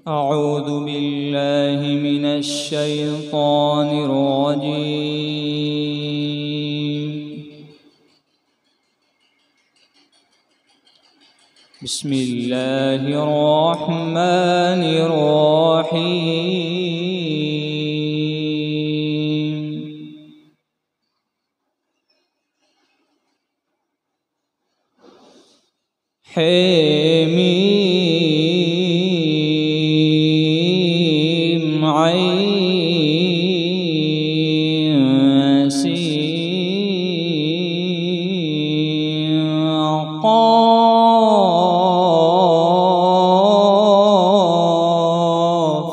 أعوذ بالله من الشيطان الرجيم. بسم الله الرحمن الرحيم. حميم عين سين قاف.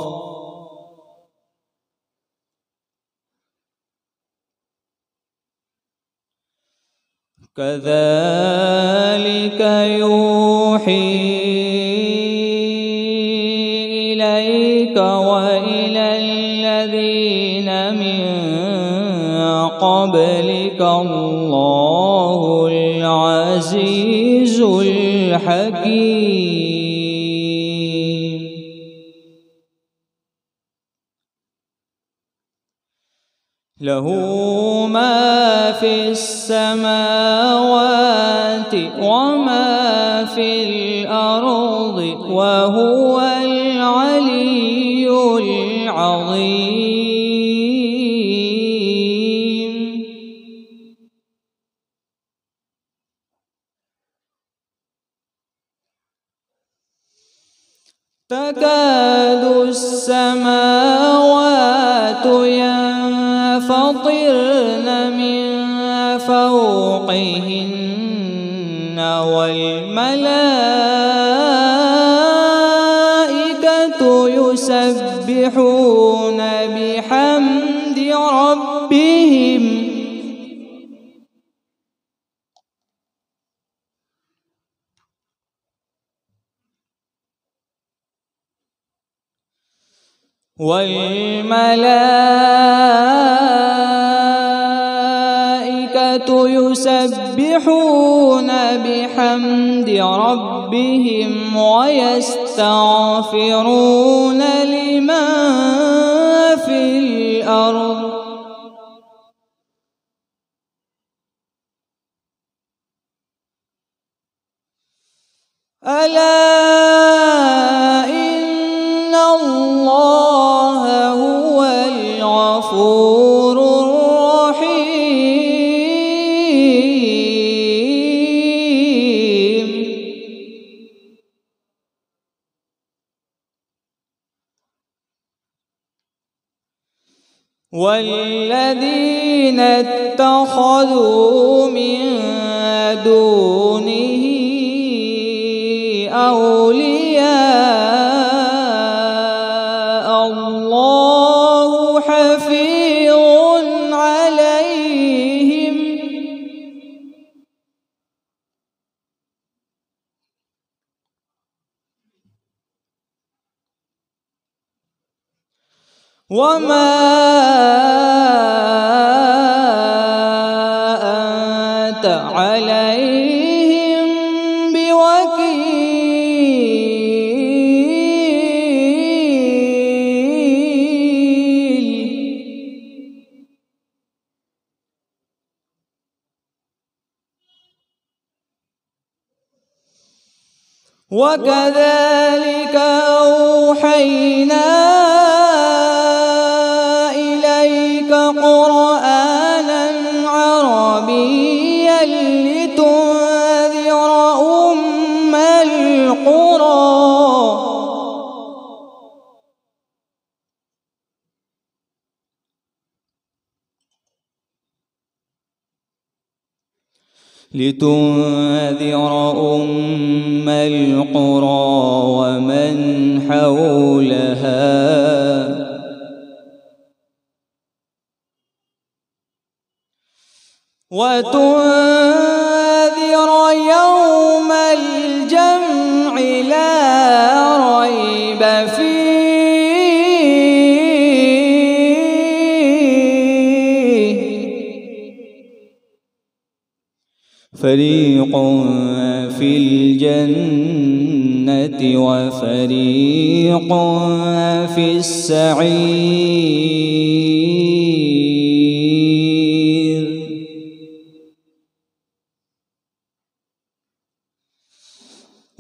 كذلك يوحي إليك وإلى الذين من قبلك الله العزيز الحكيم. له ما في السماوات وما في الأرض وهو العلي العظيم. تكاد السماوات ينفطرن من فوقهن والملائكة يسبحون بحمد ربهم ويستغفرون لمن في الأرض. ألا إن الله هو الغفور الرحيم. والذين اتخذوا من دونه أولياء الله حفيظ عليهم وما أنت عليهم بوكيل. وكذلك أوحينا إليك قرآنا عربيا لتنذر أم القرى ومن حولها وتنذر يوم الجمع لا ريب فيه فريق في الجنة وفريق في السعير.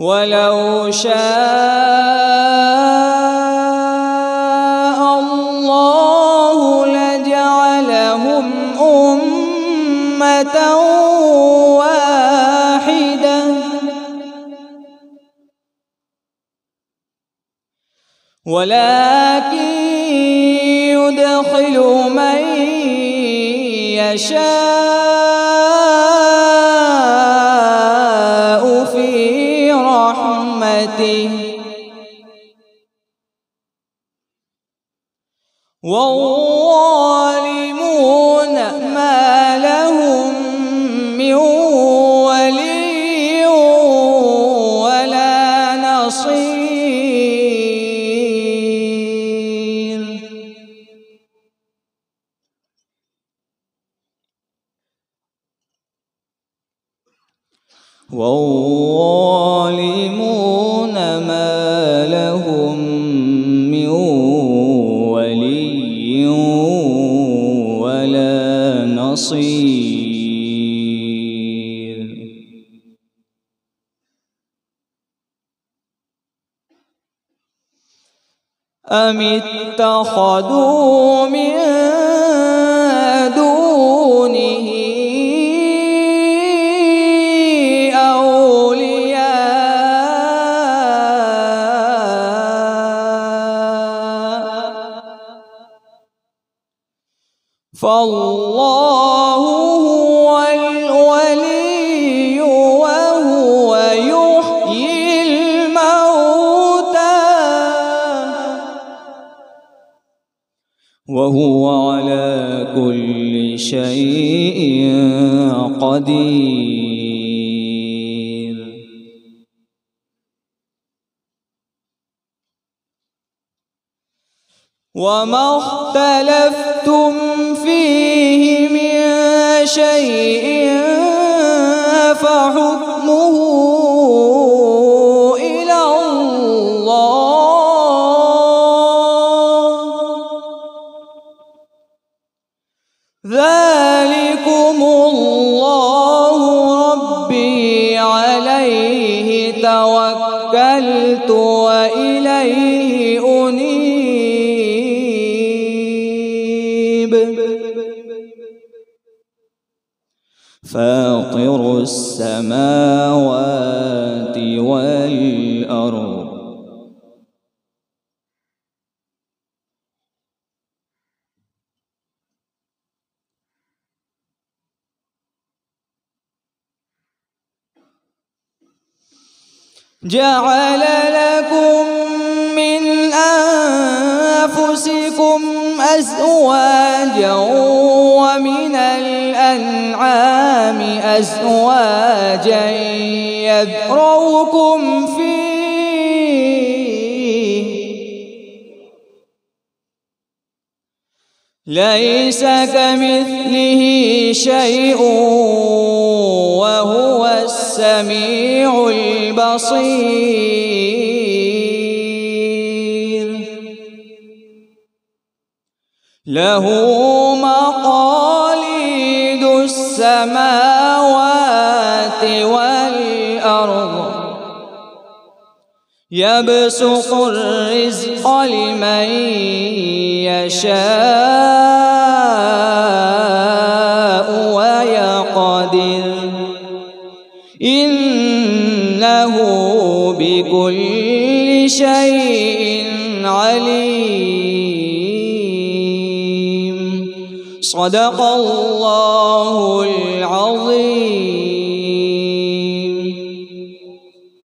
ولو شاء الله لجعلهم أمة واحدة ولكن يدخل من يشاء في رحمته والظالمون ما لهم من ولي ولا نصير. والظالمون ما لهم من ولي ولا نصير. أم اتخذوا من دونه فالله هو الولي وهو يحيي الموتى وهو على كل شيء قدير. وما اختلفتم فيه من شيء فحكمه إلى الله ذلكم الله ربي عليه توكلت وإليه أنيب. فاطر السماوات والأرض جعل لكم من أنفسكم أزواجا ومن الأنعام أزواجا يذرؤكم فيه ليس كمثله شيء وهو السميع البصير. له مقاليد السماوات والأرض يبسط الرزق لمن يشاء ويقدر إنه بكل شيء عليم. صدق الله العظيم.